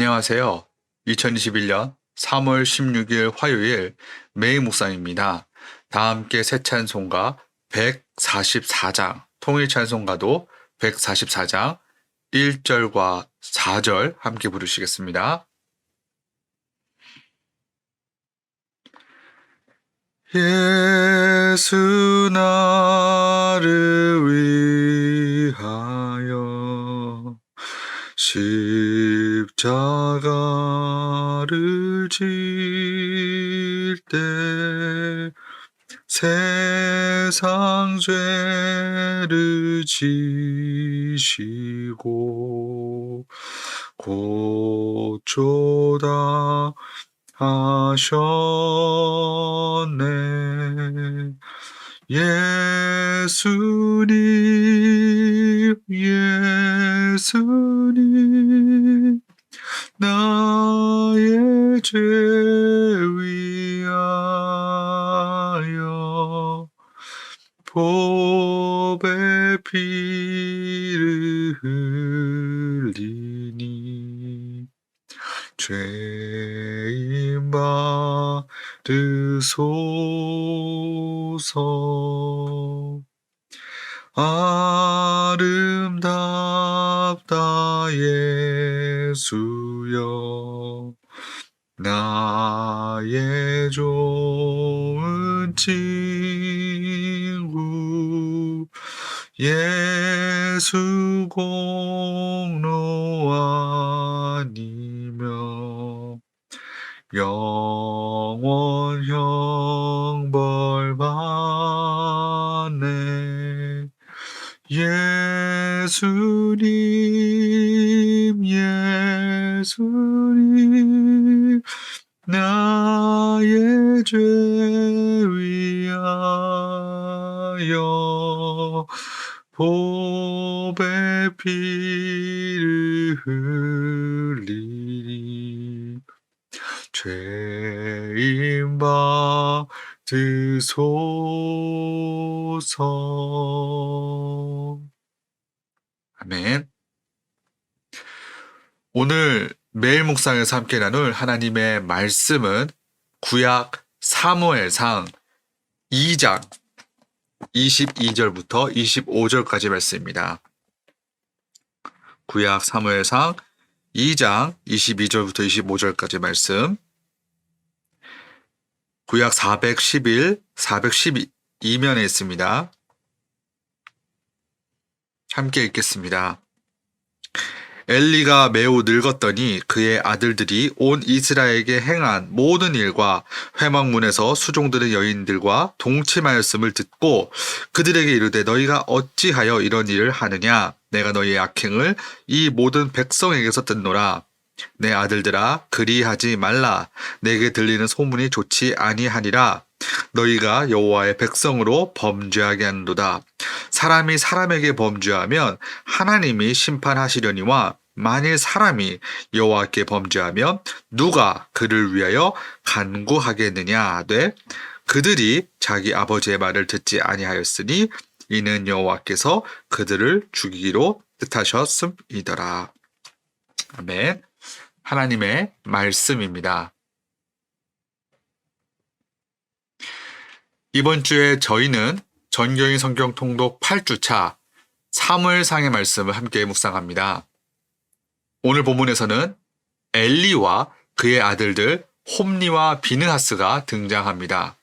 안녕하세요. 2021년 3월 16일 화요일 메이 묵상입니다. 다 함께 새 찬송가 144장, 통일 찬송가도 144장 1절과 4절 함께 부르시겠습니다. 예수 나를 위하여 십자가를 질 때 세상 죄를 지시고 고초다 하셨네. 예수님 나의 죄 위하여 보배 피를 흘리니 죄인 받으소서. 아름답다 예수여 나의 좋은 친구 예수 공로 아니며 영원 형벌 받네. 예수님 나의 죄 위하여 보배 피를 흘리니 죄인 받으소서. 아멘. 오늘 매일 묵상에서 함께 나눌 하나님의 말씀은 구약 사무엘상 2장 22절부터 25절까지 말씀입니다. 구약 사무엘상 2장 22절부터 25절까지 말씀. 구약 411, 412면에 있습니다. 함께 읽겠습니다. 엘리가 매우 늙었더니 그의 아들들이 온 이스라엘에게 행한 모든 일과 회막문에서 수종드는 여인들과 동침하였음을 듣고 그들에게 이르되 너희가 어찌하여 이런 일을 하느냐? 내가 너희의 악행을 이 모든 백성에게서 듣노라. 내 아들들아 그리하지 말라. 내게 들리는 소문이 좋지 아니하니라. 너희가 여호와의 백성으로 범죄하게 하는도다. 사람이 사람에게 범죄하면 하나님이 심판하시려니와 만일 사람이 여호와께 범죄하면 누가 그를 위하여 간구하겠느냐 하되 그들이 자기 아버지의 말을 듣지 아니하였으니 이는 여호와께서 그들을 죽이기로 뜻하셨음이더라. 아멘. 하나님의 말씀입니다. 이번 주에 저희는 전교인 성경 통독 8주차 사무엘상의 말씀을 함께 묵상합니다. 오늘 본문에서는 엘리와 그의 아들들 홈니와 비느하스가 등장합니다.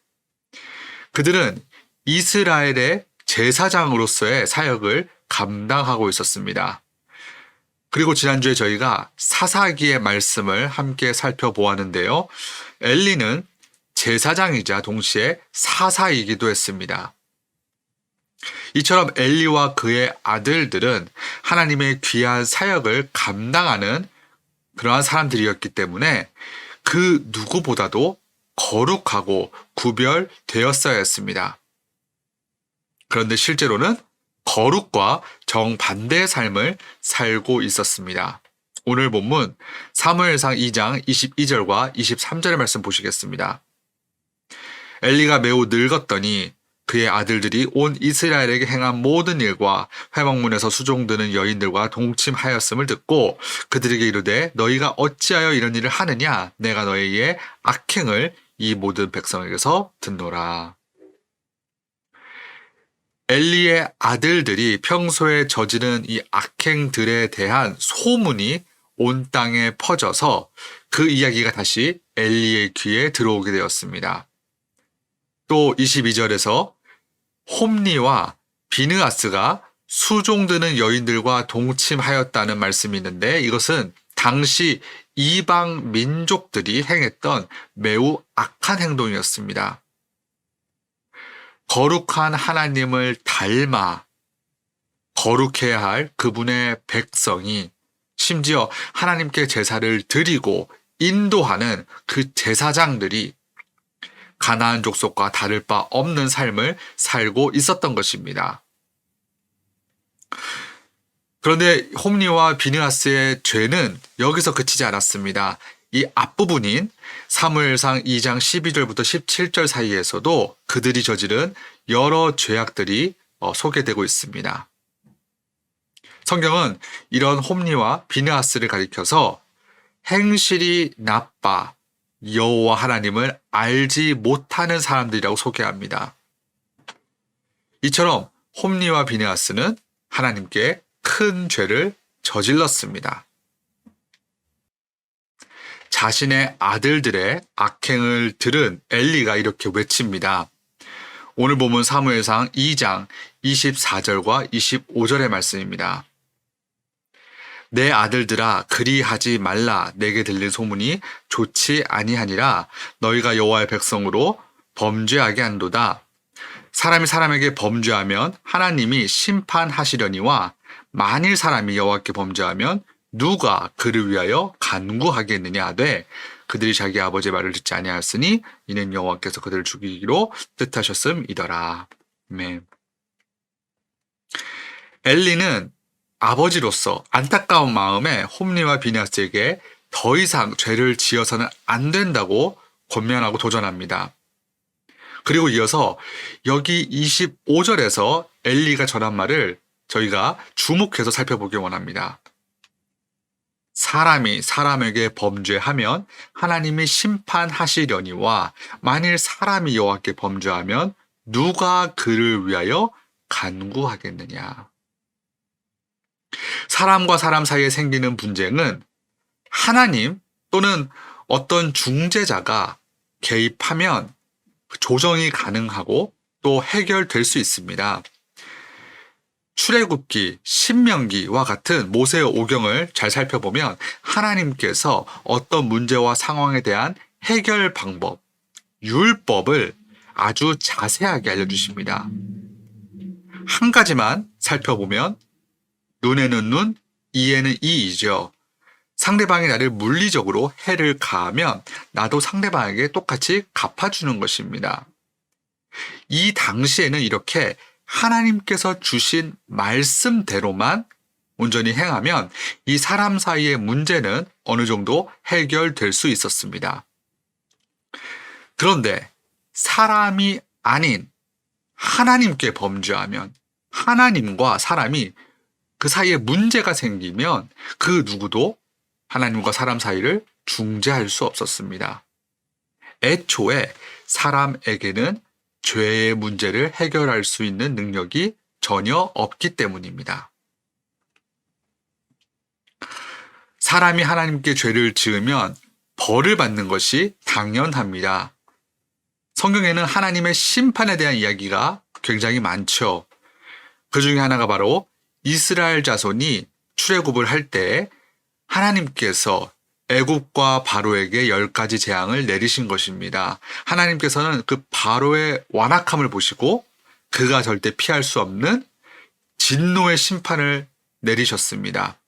그들은 이스라엘의 제사장으로서의 사역을 감당하고 있었습니다. 그리고 지난주에 저희가 사사기의 말씀을 함께 살펴보았는데요. 엘리는 제사장이자 동시에 사사이기도 했습니다. 이처럼 엘리와 그의 아들들은 하나님의 귀한 사역을 감당하는 그러한 사람들이었기 때문에 그 누구보다도 거룩하고 구별되었어야 했습니다. 그런데 실제로는 거룩과 정반대의 삶을 살고 있었습니다. 오늘 본문 사무엘상 2장 22절과 23절의 말씀 보시겠습니다. 엘리가 매우 늙었더니 그의 아들들이 온 이스라엘에게 행한 모든 일과 회막문에서 수종드는 여인들과 동침하였음을 듣고 그들에게 이르되 너희가 어찌하여 이런 일을 하느냐 내가 너희의 악행을 이 모든 백성에게서 듣노라. 엘리의 아들들이 평소에 저지른 이 악행들에 대한 소문이 온 땅에 퍼져서 그 이야기가 다시 엘리의 귀에 들어오게 되었습니다. 또 22절에서 홈니와 비느하스가 수종드는 여인들과 동침하였다는 말씀이 있는데 이것은 당시 이방 민족들이 행했던 매우 악한 행동이었습니다. 거룩한 하나님을 닮아 거룩해야 할 그분의 백성이 심지어 하나님께 제사를 드리고 인도하는 그 제사장들이 가나안 족속과 다를 바 없는 삶을 살고 있었던 것입니다. 그런데 홈니와 비느하스의 죄는 여기서 그치지 않았습니다. 이 앞부분인 사무엘상 2장 12절부터 17절 사이에서도 그들이 저지른 여러 죄악들이 소개되고 있습니다. 성경은 이런 홈니와 비느하스를 가리켜서 행실이 나빠 여호와 하나님을 알지 못하는 사람들이라고 소개합니다. 이처럼 홈니와 비느하스는 하나님께 큰 죄를 저질렀습니다. 자신의 아들들의 악행을 들은 엘리가 이렇게 외칩니다. 오늘 본문 사무엘상 2장 24절과 25절의 말씀입니다. 내 아들들아 그리하지 말라 내게 들린 소문이 좋지 아니하니라 너희가 여호와의 백성으로 범죄하게 한도다. 사람이 사람에게 범죄하면 하나님이 심판하시려니와 만일 사람이 여호와께 범죄하면 누가 그를 위하여 간구하겠느냐 하되 그들이 자기 아버지의 말을 듣지 아니하였으니 이는 여호와께서 그들을 죽이기로 뜻하셨음이더라. 아멘. 엘리는 아버지로서 안타까운 마음에 홈리와 비느하스에게 더 이상 죄를 지어서는 안 된다고 권면하고 도전합니다. 그리고 이어서 여기 25절에서 엘리가 전한 말을 저희가 주목해서 살펴보기 원합니다. 사람이 사람에게 범죄하면 하나님이 심판하시려니와 만일 사람이 여호와께 범죄하면 누가 그를 위하여 간구하겠느냐. 사람과 사람 사이에 생기는 분쟁은 하나님 또는 어떤 중재자가 개입하면 조정이 가능하고 또 해결될 수 있습니다. 출애굽기, 신명기와 같은 모세의 오경을 잘 살펴보면 하나님께서 어떤 문제와 상황에 대한 해결 방법, 율법을 아주 자세하게 알려주십니다. 한 가지만 살펴보면 눈에는 눈, 이에는 이이죠. 상대방이 나를 물리적으로 해를 가하면 나도 상대방에게 똑같이 갚아주는 것입니다. 이 당시에는 이렇게 하나님께서 주신 말씀대로만 온전히 행하면 이 사람 사이의 문제는 어느 정도 해결될 수 있었습니다. 그런데 사람이 아닌 하나님께 범죄하면 하나님과 사람이 그 사이에 문제가 생기면 그 누구도 하나님과 사람 사이를 중재할 수 없었습니다. 애초에 사람에게는 죄의 문제를 해결할 수 있는 능력이 전혀 없기 때문입니다. 사람이 하나님께 죄를 지으면 벌을 받는 것이 당연합니다. 성경에는 하나님의 심판에 대한 이야기가 굉장히 많죠. 그 중에 하나가 바로 이스라엘 자손이 출애굽을 할 때 하나님께서 애굽과 바로에게 10가지 재앙을 내리신 것입니다. 하나님께서는 그 바로의 완악함을 보시고 그가 절대 피할 수 없는 진노의 심판을 내리셨습니다.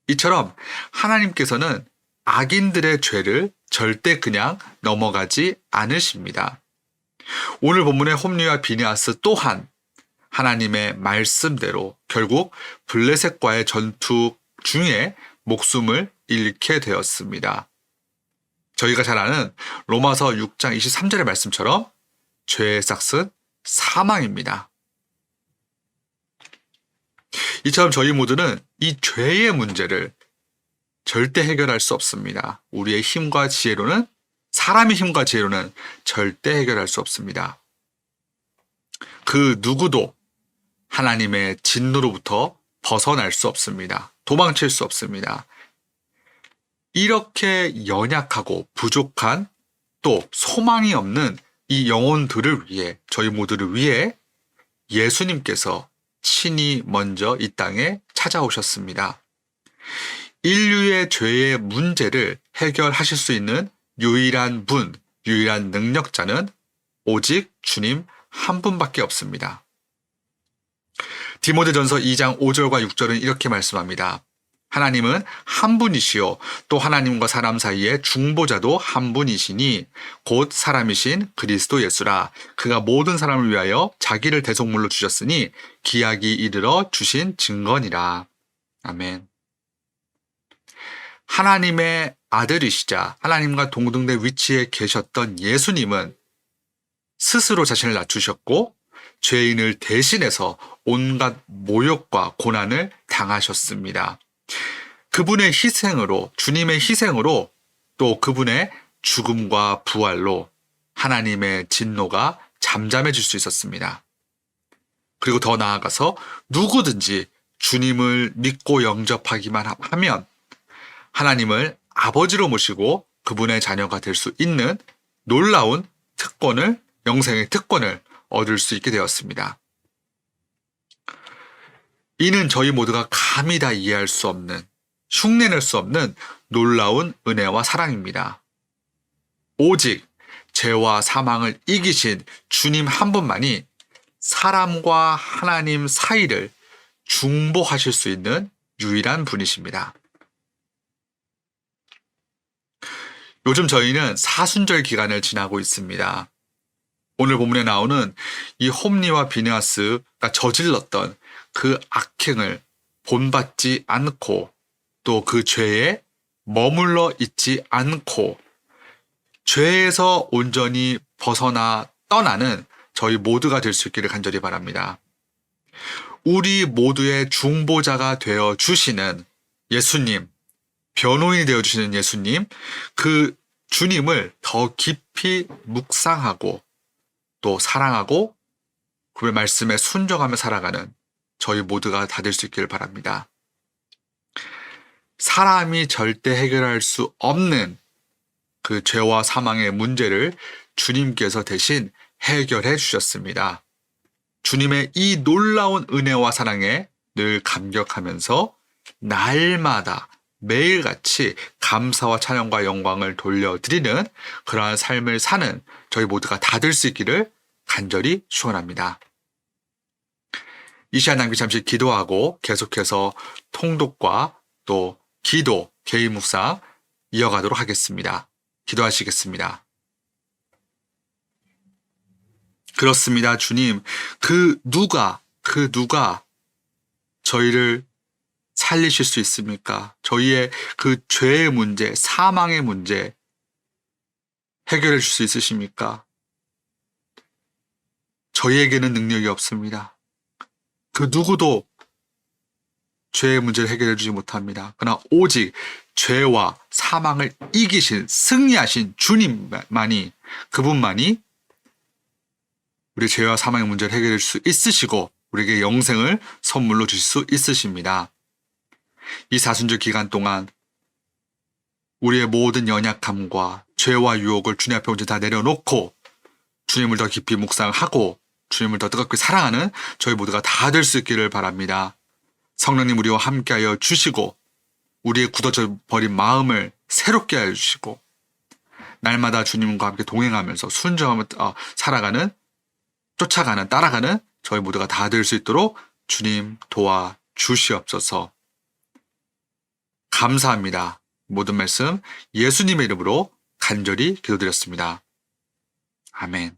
이처럼 하나님께서는 악인들의 죄를 절대 그냥 넘어가지 않으십니다. 오늘 본문의 홈리와 비느하스 또한 하나님의 말씀대로 결국 블레셋과의 전투 중에 목숨을 잃게 되었습니다. 저희가 잘 아는 로마서 6장 23절의 말씀처럼 죄의 싹은 사망입니다. 이처럼 저희 모두는 이 죄의 문제를 절대 해결할 수 없습니다. 우리의 힘과 지혜로는, 사람의 힘과 지혜로는 절대 해결할 수 없습니다. 그 누구도 하나님의 진노로부터 벗어날 수 없습니다. 도망칠 수 없습니다. 이렇게 연약하고 부족한, 또 소망이 없는 이 영혼들을 위해, 저희 모두를 위해 예수님께서 친히 먼저 이 땅에 찾아오셨습니다. 인류의 죄의 문제를 해결하실 수 있는 유일한 분, 유일한 능력자는 오직 주님 한 분밖에 없습니다. 디모데전서 2장 5절과 6절은 이렇게 말씀합니다. 하나님은 한 분이시요 또 하나님과 사람 사이의 중보자도 한 분이시니 곧 사람이신 그리스도 예수라. 그가 모든 사람을 위하여 자기를 대속물로 주셨으니 기약이 이르러 주신 증거니라. 아멘. 하나님의 아들이시자 하나님과 동등된 위치에 계셨던 예수님은 스스로 자신을 낮추셨고 죄인을 대신해서 온갖 모욕과 고난을 당하셨습니다. 그분의 희생으로, 주님의 희생으로, 또 그분의 죽음과 부활로 하나님의 진노가 잠잠해질 수 있었습니다. 그리고 더 나아가서 누구든지 주님을 믿고 영접하기만 하면 하나님을 아버지로 모시고 그분의 자녀가 될 수 있는 놀라운 특권을, 영생의 특권을 얻을 수 있게 되었습니다. 이는 저희 모두가 감히 다 이해할 수 없는, 흉내낼 수 없는 놀라운 은혜와 사랑입니다. 오직 죄와 사망을 이기신 주님 한 분만이 사람과 하나님 사이를 중보하실 수 있는 유일한 분이십니다. 요즘 저희는 사순절 기간을 지나고 있습니다. 오늘 본문에 나오는 이 홈리와 비느하스가 저질렀던 그 악행을 본받지 않고 또 그 죄에 머물러 있지 않고 죄에서 온전히 벗어나 떠나는 저희 모두가 될 수 있기를 간절히 바랍니다. 우리 모두의 중보자가 되어 주시는 예수님, 변호인이 되어 주시는 예수님, 그 주님을 더 깊이 묵상하고 또 사랑하고 그의 말씀에 순종하며 살아가는 저희 모두가 다 될 수 있기를 바랍니다. 사람이 절대 해결할 수 없는 그 죄와 사망의 문제를 주님께서 대신 해결해 주셨습니다. 주님의 이 놀라운 은혜와 사랑에 늘 감격하면서 날마다 매일같이 감사와 찬양과 영광을 돌려드리는 그러한 삶을 사는 저희 모두가 다 될 수 있기를 간절히 축원합니다. 이 시간 남기 잠시 기도하고 계속해서 통독과 또 기도, 개인 묵상 이어가도록 하겠습니다. 기도하시겠습니다. 그렇습니다, 주님. 그 누가 저희를 살리실 수 있습니까? 저희의 그 죄의 문제, 사망의 문제 해결해 줄 수 있으십니까? 저희에게는 능력이 없습니다. 그 누구도 죄의 문제를 해결해 주지 못합니다. 그러나 오직 죄와 사망을 이기신, 승리하신 주님만이, 그분만이 우리 죄와 사망의 문제를 해결해 줄 수 있으시고 우리에게 영생을 선물로 주실 수 있으십니다. 이 사순절 기간 동안 우리의 모든 연약함과 죄와 유혹을 주님 앞에 온전히 다 내려놓고 주님을 더 깊이 묵상하고 주님을 더 뜨겁게 사랑하는 저희 모두가 다 될 수 있기를 바랍니다. 성령님 우리와 함께하여 주시고 우리의 굳어져 버린 마음을 새롭게 하여 주시고 날마다 주님과 함께 동행하면서 순종하며 살아가는, 쫓아가는, 따라가는 저희 모두가 다 될 수 있도록 주님 도와 주시옵소서. 감사합니다. 모든 말씀 예수님의 이름으로 간절히 기도드렸습니다. 아멘.